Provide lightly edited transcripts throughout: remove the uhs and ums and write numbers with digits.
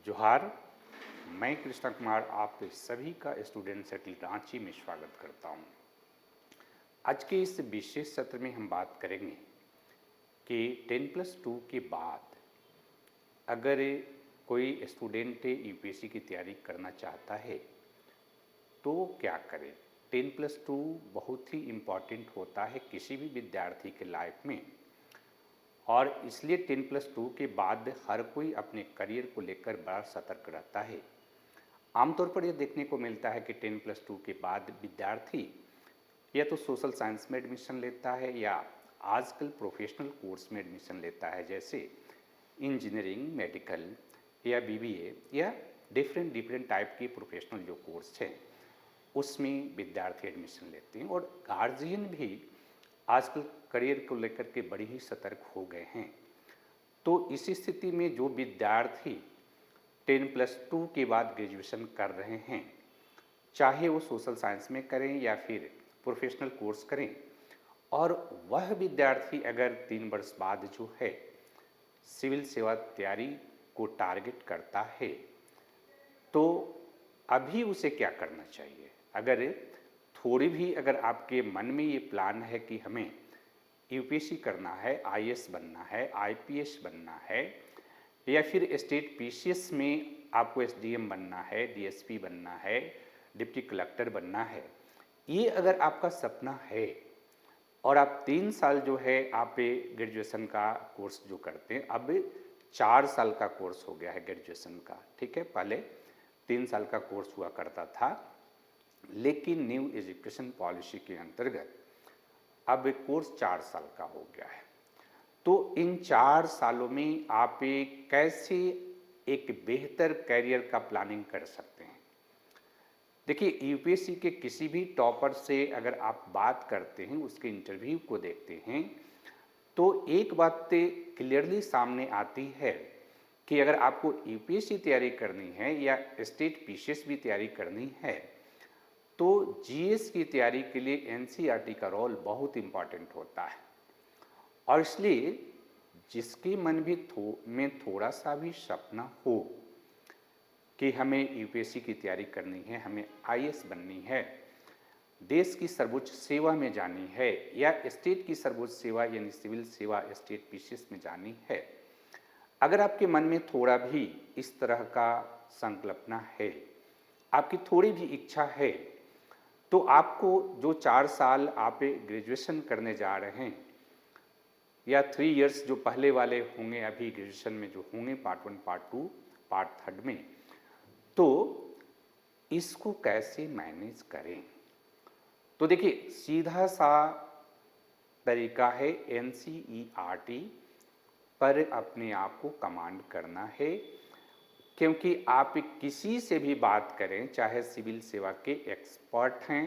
जोहार। मैं कृष्णा कुमार आप सभी का स्टूडेंट सेटल रांची में स्वागत करता हूं। आज के इस विशेष सत्र में हम बात करेंगे कि 10+2 के बाद अगर कोई स्टूडेंट यूपीएससी की तैयारी करना चाहता है तो क्या करें। 10+2 बहुत ही इम्पॉर्टेंट होता है किसी भी विद्यार्थी के लाइफ में, और इसलिए 10+2 के बाद हर कोई अपने करियर को लेकर बड़ा सतर्क रहता है। आमतौर पर यह देखने को मिलता है कि 10+2 के बाद विद्यार्थी या तो सोशल साइंस में एडमिशन लेता है या आजकल प्रोफेशनल कोर्स में एडमिशन लेता है, जैसे इंजीनियरिंग, मेडिकल या बीबीए या डिफरेंट टाइप के प्रोफेशनल जो कोर्स हैं उसमें विद्यार्थी एडमिशन लेते हैं। और गार्जियन भी आजकल करियर को लेकर के बड़ी ही सतर्क हो गए हैं। तो इस स्थिति में जो विद्यार्थी 10+2 के बाद ग्रेजुएशन कर रहे हैं, चाहे वो सोशल साइंस में करें या फिर प्रोफेशनल कोर्स करें, और वह विद्यार्थी अगर 3 वर्ष बाद जो है सिविल सेवा तैयारी को टारगेट करता है तो अभी उसे क्या करना चाहिए। अगर थोड़ी भी अगर आपके मन में ये प्लान है कि हमें यूपीएससी करना है, आईएएस बनना है, आईपीएस बनना है, या फिर स्टेट पीसीएस में आपको एसडीएम बनना है, डीएसपी बनना है, डिप्टी कलेक्टर बनना है, ये अगर आपका सपना है और आप 3 साल जो है आप ग्रेजुएशन का कोर्स जो करते हैं, अब 4 साल का कोर्स हो गया है ग्रेजुएशन का, ठीक है। पहले 3 साल का कोर्स हुआ करता था, लेकिन न्यू एजुकेशन पॉलिसी के अंतर्गत अब कोर्स 4 साल का हो गया है। तो इन 4 सालों में आप कैसे एक बेहतर करियर का प्लानिंग कर सकते हैं। देखिए, यूपीएससी के किसी भी टॉपर से अगर आप बात करते हैं, उसके इंटरव्यू को देखते हैं, तो एक बात क्लियरली सामने आती है कि अगर आपको यूपीएससी तैयारी करनी है या स्टेट पीसीएस भी तैयारी करनी है तो जीएस की तैयारी के लिए एनसीईआरटी का रोल बहुत इम्पॉर्टेंट होता है। और इसलिए जिसके मन भी में थोड़ा सा भी सपना हो कि हमें यूपीएससी की तैयारी करनी है, हमें आईएएस बननी है, देश की सर्वोच्च सेवा में जानी है, या स्टेट की सर्वोच्च सेवा यानी सिविल सेवा स्टेट पीसीएस में जानी है, अगर आपके मन में थोड़ा भी इस तरह का संकल्पना है, आपकी थोड़ी भी इच्छा है, तो आपको जो 4 साल आप ग्रेजुएशन करने जा रहे हैं या 3 इयर्स जो पहले वाले होंगे अभी ग्रेजुएशन में जो होंगे, पार्ट 1, पार्ट 2, पार्ट 3 में, तो इसको कैसे मैनेज करें। तो देखिए, सीधा सा तरीका है एनसीईआरटी पर अपने आप को कमांड करना है। क्योंकि आप किसी से भी बात करें, चाहे सिविल सेवा के एक्सपर्ट हैं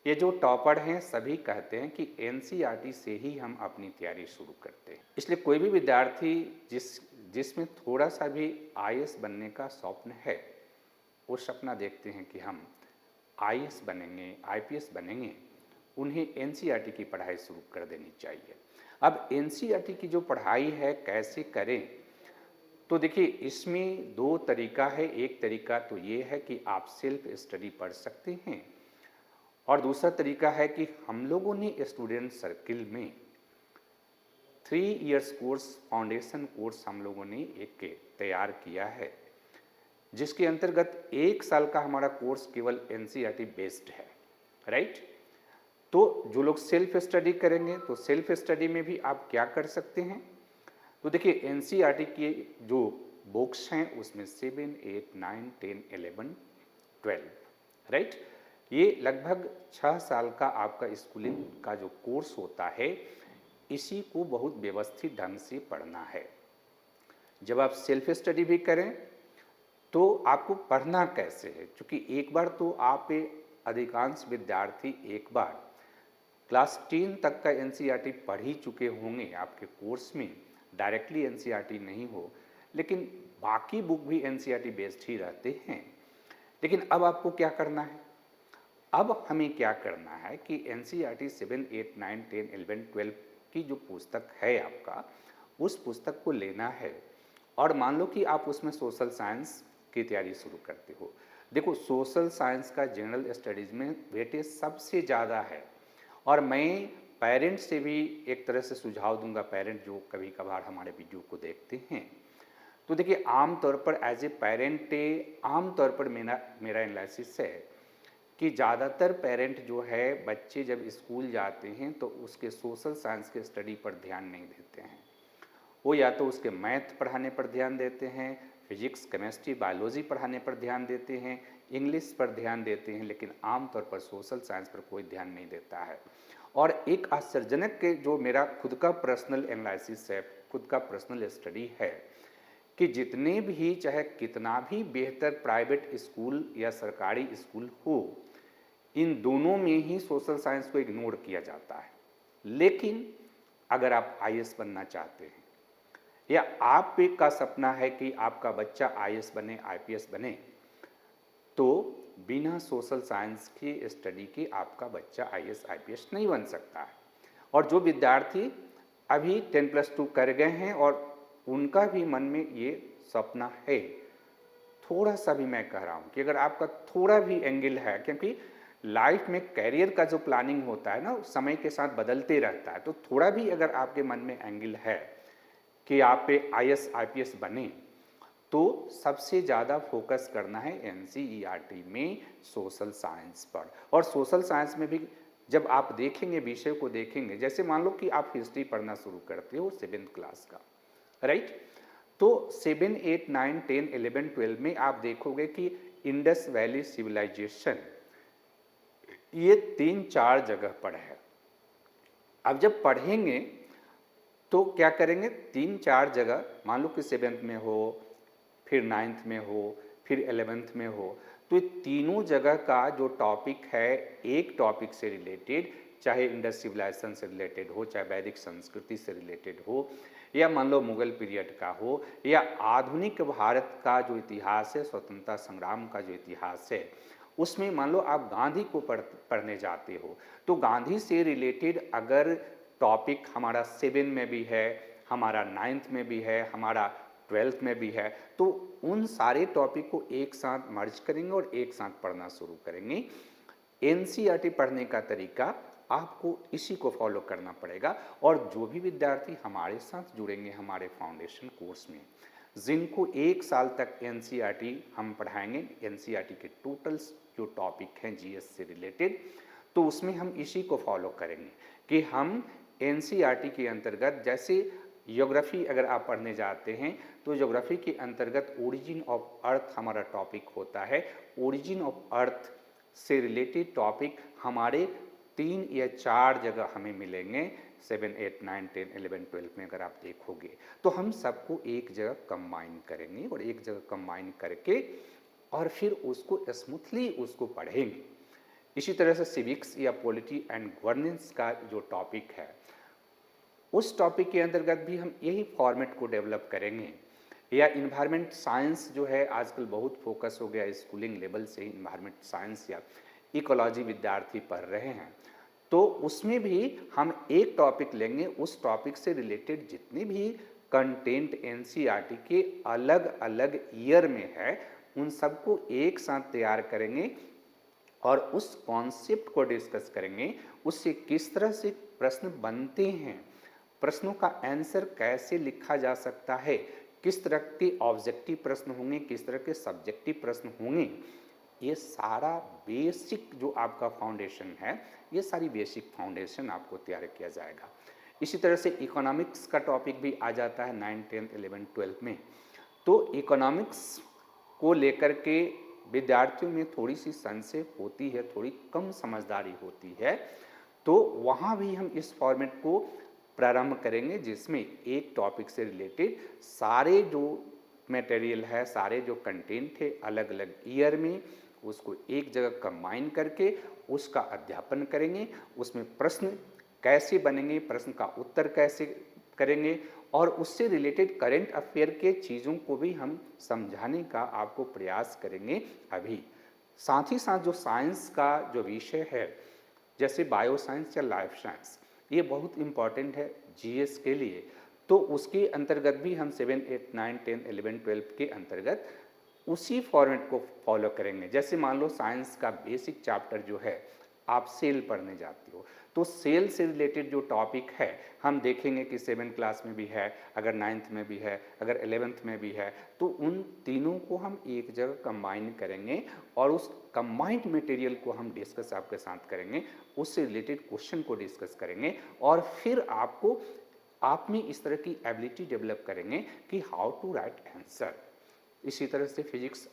या जो टॉपर हैं, सभी कहते हैं कि एनसीईआरटी से ही हम अपनी तैयारी शुरू करते हैं। इसलिए कोई भी विद्यार्थी जिसमें थोड़ा सा भी आईएएस बनने का स्वप्न है, वो सपना देखते हैं कि हम आईएएस बनेंगे, आईपीएस बनेंगे, उन्हें एनसीईआरटी की पढ़ाई शुरू कर देनी चाहिए। अब एनसीईआरटी की जो पढ़ाई है कैसे करें, तो देखिए इसमें 2 तरीका है। एक तरीका तो ये है कि आप सेल्फ स्टडी पढ़ सकते हैं, और दूसरा तरीका है कि हम लोगों ने स्टूडेंट सर्किल में 3 इयर्स कोर्स, फाउंडेशन कोर्स हम लोगों ने एक तैयार किया है, जिसके अंतर्गत 1 साल का हमारा कोर्स केवल एनसीईआरटी बेस्ड है, राइट। तो जो लोग सेल्फ स्टडी करेंगे, तो सेल्फ स्टडी में भी आप क्या कर सकते हैं, तो देखिए एनसीईआरटी के जो बुक्स हैं उसमें 7, 8, 9, 10, 11, 12, राइट। ये लगभग 6 साल का आपका स्कूलिंग का जो कोर्स होता है, इसी को बहुत व्यवस्थित ढंग से पढ़ना है। जब आप सेल्फ स्टडी भी करें तो आपको पढ़ना कैसे है, क्योंकि एक बार तो आप अधिकांश विद्यार्थी एक बार क्लास 10 तक का एनसीईआरटी पढ़ ही चुके होंगे। आपके कोर्स में डायरेक्टली एनसीईआरटी नहीं हो, लेकिन बाकी बुक भी एनसीईआरटी बेस्ड ही रहते हैं। लेकिन अब आपको क्या करना है, अब हमें क्या करना है कि एनसीईआरटी 7, 8, 9, 10, 11, 12 की जो पुस्तक है आपका, उस पुस्तक को लेना है और मान लो कि आप उसमें सोशल साइंस की तैयारी शुरू करते हो। देखो, सोशल साइंस का जनरल स्टडीज़ में वेटेज सबसे ज़्यादा है, और मैं पेरेंट्स से भी एक तरह से सुझाव दूंगा, पेरेंट जो कभी कभार हमारे वीडियो को देखते हैं, तो देखिए आम तौर पर एज ए पेरेंट आम तौर पर मेरा एनालिसिस है कि ज़्यादातर पेरेंट जो है बच्चे जब स्कूल जाते हैं तो उसके सोशल साइंस के स्टडी पर ध्यान नहीं देते हैं। वो या तो उसके मैथ पढ़ाने पर ध्यान देते हैं, फिजिक्स केमिस्ट्री बायोलॉजी पढ़ाने पर ध्यान देते हैं, इंग्लिश पर ध्यान देते हैं, लेकिन आमतौर पर सोशल साइंस पर कोई ध्यान नहीं देता है। और एक आश्चर्यजनक के जो मेरा खुद का पर्सनल एनालिसिस है, खुद का पर्सनल स्टडी है, कि जितने भी चाहे कितना भी बेहतर प्राइवेट स्कूल या सरकारी स्कूल हो, इन दोनों में ही सोशल साइंस को इग्नोर किया जाता है। लेकिन अगर आप आईएएस बनना चाहते हैं या आप का सपना है कि आपका बच्चा आईएएस बने, आईपीएस बने, तो बिना सोशल साइंस की स्टडी के आपका बच्चा आईएएस आईपीएस नहीं बन सकता है। और जो विद्यार्थी अभी 10+2 कर गए हैं और उनका भी मन में ये सपना है, थोड़ा सा भी मैं कह रहा हूँ कि अगर आपका थोड़ा भी एंगल है, क्योंकि लाइफ में कैरियर का जो प्लानिंग होता है ना, समय के साथ बदलते रहता है, तो थोड़ा भी अगर आपके मन में एंगल है कि आप पे आईएएस आईपीएस बने, तो सबसे ज़्यादा फोकस करना है एनसीईआरटी में सोशल साइंस पर। और सोशल साइंस में भी जब आप देखेंगे, विषय को देखेंगे, जैसे मान लो कि आप हिस्ट्री पढ़ना शुरू करते हो 7th क्लास का, राइट, तो 7, 8, 9, 10, 11, 12 में आप देखोगे कि इंडस वैली सिविलाइजेशन ये 3-4 जगह पर है। अब जब पढ़ेंगे तो क्या करेंगे, 3-4 जगह, मान लो कि 7th में हो, फिर 9th में हो, फिर 11th में हो, तो ये तीनों जगह का जो टॉपिक है एक टॉपिक से रिलेटेड, चाहे इंडस सिविलाइजेशन से रिलेटेड हो, चाहे वैदिक संस्कृति से रिलेटेड हो, या मान लो मुगल पीरियड का हो, या आधुनिक भारत का जो इतिहास है, स्वतंत्रता संग्राम का जो इतिहास है, उसमें मान लो आप गांधी को पढ़ने जाते हो, तो गांधी से रिलेटेड अगर टॉपिक हमारा 7 में भी है, हमारा 9th में भी है, हमारा 12th में भी है, तो उन सारे टॉपिक को एक साथ मर्ज करेंगे और एक साथ पढ़ना शुरू करेंगे। एनसीईआरटी पढ़ने का तरीका आपको इसी को फॉलो करना पड़ेगा। और जो भी विद्यार्थी हमारे साथ जुड़ेंगे हमारे फाउंडेशन कोर्स में, जिनको 1 साल तक एनसीईआरटी हम पढ़ाएंगे, एनसीईआरटी के टोटल जो टॉपिक हैं जीएस से रिलेटेड, तो उसमें हम इसी को फॉलो करेंगे कि हम एनसीईआरटी के अंतर्गत, जैसे ज्योग्राफी अगर आप पढ़ने जाते हैं तो ज्योग्राफी के अंतर्गत ओरिजिन ऑफ अर्थ हमारा टॉपिक होता है। ओरिजिन ऑफ अर्थ से रिलेटेड टॉपिक हमारे 3 या 4 जगह हमें मिलेंगे 7, 8, 9, 10, 11, 12 में। अगर आप देखोगे तो हम सबको एक जगह कंबाइन करेंगे और एक जगह कंबाइन करके और फिर उसको स्मूथली उसको पढ़ेंगे। इसी तरह से सिविक्स या पॉलिटी एंड गवर्नेंस का जो टॉपिक है, उस टॉपिक के अंतर्गत भी हम यही फॉर्मेट को डेवलप करेंगे। या इन्वायरमेंट साइंस जो है आजकल बहुत फोकस हो गया, स्कूलिंग लेवल से ही इन्वायरमेंट साइंस या इकोलॉजी विद्यार्थी पढ़ रहे हैं, तो उसमें भी हम एक टॉपिक लेंगे, उस टॉपिक से रिलेटेड जितने भी कंटेंट एनसीईआरटी के अलग अलग ईयर में है, उन सबको एक साथ तैयार करेंगे और उस कॉन्सेप्ट को डिस्कस करेंगे, उससे किस तरह से प्रश्न बनते हैं, प्रश्नों का आंसर कैसे लिखा जा सकता है, किस तरह के ऑब्जेक्टिव प्रश्न होंगे, किस तरह के सब्जेक्टिव प्रश्न होंगे, ये सारा बेसिक जो आपका फाउंडेशन है, ये सारी बेसिक फाउंडेशन आपको तैयार किया जाएगा। इसी तरह से इकोनॉमिक्स का टॉपिक भी आ जाता है 9, 10, 11, 12 में। तो इकोनॉमिक्स को लेकर के विद्यार्थियों में थोड़ी सी संशय होती है, थोड़ी कम समझदारी होती है, तो वहाँ भी हम इस फॉर्मेट को प्रारंभ करेंगे जिसमें एक टॉपिक से रिलेटेड सारे जो मटेरियल है, सारे जो कंटेंट है, अलग अलग ईयर में उसको एक जगह कंबाइन करके उसका अध्यापन करेंगे। उसमें प्रश्न कैसे बनेंगे, प्रश्न का उत्तर कैसे करेंगे, और उससे रिलेटेड करेंट अफेयर के चीज़ों को भी हम समझाने का आपको प्रयास करेंगे अभी। साथ ही साथ जो साइंस का जो विषय है, जैसे बायो साइंस या लाइफ साइंस, ये बहुत इम्पॉर्टेंट है जीएस के लिए। तो उसके अंतर्गत भी हम 7, 8, 9, 10, 11, 12 के अंतर्गत उसी फॉर्मेट को फॉलो करेंगे। जैसे मान लो साइंस का बेसिक चैप्टर जो है आप सेल पढ़ने जाते हो, तो सेल से रिलेटेड जो टॉपिक है हम देखेंगे कि 7th क्लास में भी है, अगर 9th में भी है, अगर 11th में भी है, तो उन तीनों को हम एक जगह कंबाइन करेंगे और उस कंबाइंड मटेरियल को हम डिस्कस आपके साथ करेंगे, उससे रिलेटेड क्वेश्चन को डिस्कस करेंगे और फिर आपको आप में इस तरह की एबिलिटी डेवलप करेंगे कि हाउ टू राइट आंसर। इसी तरह से फिजिक्स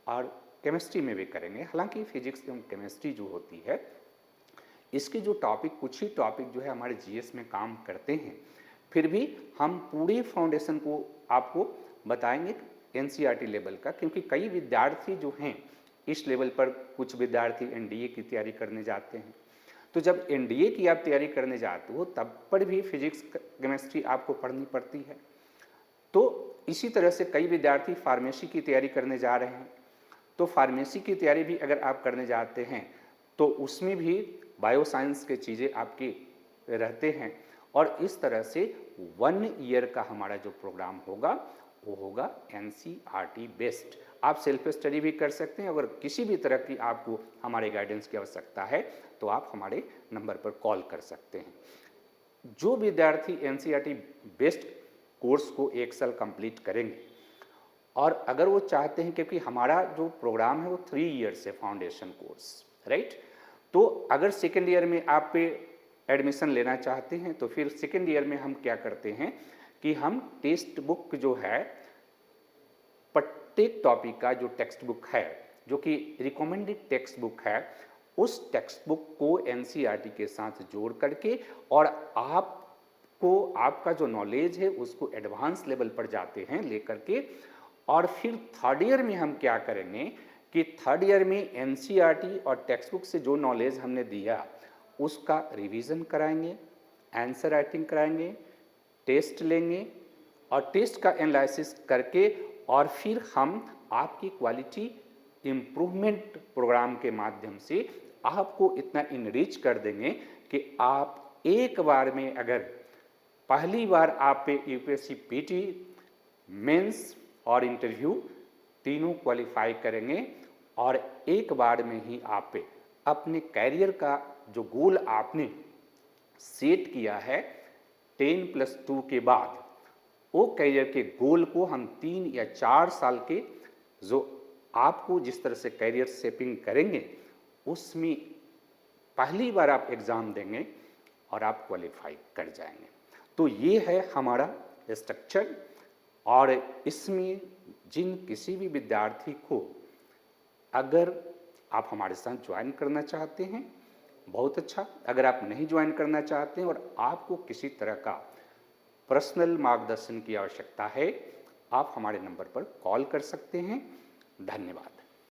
और केमिस्ट्री में भी करेंगे। हालांकि फिजिक्स एवं केमिस्ट्री जो होती है इसके जो टॉपिक, कुछ ही टॉपिक जो है हमारे जीएस में काम करते हैं, फिर भी हम पूरे फाउंडेशन को आपको बताएंगे एनसीईआरटी लेवल का, क्योंकि कई विद्यार्थी जो हैं इस लेवल पर, कुछ विद्यार्थी एनडीए की तैयारी करने जाते हैं, तो जब एनडीए की आप तैयारी करने जाते हो तब पर भी फिजिक्स केमिस्ट्री आपको पढ़नी पड़ती है। तो इसी तरह से कई विद्यार्थी फार्मेसी की तैयारी करने जा रहे हैं, तो फार्मेसी की तैयारी भी अगर आप करने जाते हैं तो उसमें भी बायो साइंस के चीज़ें आपकी रहते हैं। और इस तरह से 1 ईयर का हमारा जो प्रोग्राम होगा वो होगा एनसीईआरटी बेस्ड। आप सेल्फ स्टडी भी कर सकते हैं। अगर किसी भी तरह की आपको हमारे गाइडेंस की आवश्यकता है तो आप हमारे नंबर पर कॉल कर सकते हैं। जो विद्यार्थी एनसीईआरटी बेस्ड कोर्स को 1 साल कंप्लीट करेंगे और अगर वो चाहते हैं, क्योंकि हमारा जो प्रोग्राम है वो 3 ईयर्स है फाउंडेशन कोर्स, राइट, तो अगर सेकेंड ईयर में आप पे एडमिशन लेना चाहते हैं तो फिर सेकेंड ईयर में हम क्या करते हैं कि हम टेक्स्ट बुक जो है, प्रत्येक टॉपिक का जो टेक्स्ट बुक है जो कि रिकमेंडेड टेक्स्ट बुक है, उस टेक्स्ट बुक को एनसीईआरटी के साथ जोड़ करके और आपको आपका जो नॉलेज है उसको एडवांस लेवल पर जाते हैं लेकर के, और फिर थर्ड ईयर में हम क्या करेंगे कि थर्ड ईयर में एनसीईआरटी और टेक्स्ट बुक से जो नॉलेज हमने दिया उसका रिवीजन कराएंगे, आंसर राइटिंग कराएंगे, टेस्ट लेंगे और टेस्ट का एनालिसिस करके और फिर हम आपकी क्वालिटी इम्प्रूवमेंट प्रोग्राम के माध्यम से आपको इतना इनरिच कर देंगे कि आप एक बार में, अगर पहली बार आप पे यूपीएससी पीटी, मेंस और इंटरव्यू तीनों क्वालिफाई करेंगे और एक बार में ही आप पे अपने कैरियर का जो गोल आपने सेट किया है 10+2 के बाद, वो कैरियर के गोल को हम 3 या 4 साल के जो आपको जिस तरह से कैरियर शेपिंग करेंगे उसमें पहली बार आप एग्ज़ाम देंगे और आप क्वालिफाई कर जाएंगे। तो ये है हमारा स्ट्रक्चर और इसमें जिन किसी भी विद्यार्थी को अगर आप हमारे साथ ज्वाइन करना चाहते हैं बहुत अच्छा, अगर आप नहीं ज्वाइन करना चाहते हैं और आपको किसी तरह का पर्सनल मार्गदर्शन की आवश्यकता है, आप हमारे नंबर पर कॉल कर सकते हैं। धन्यवाद।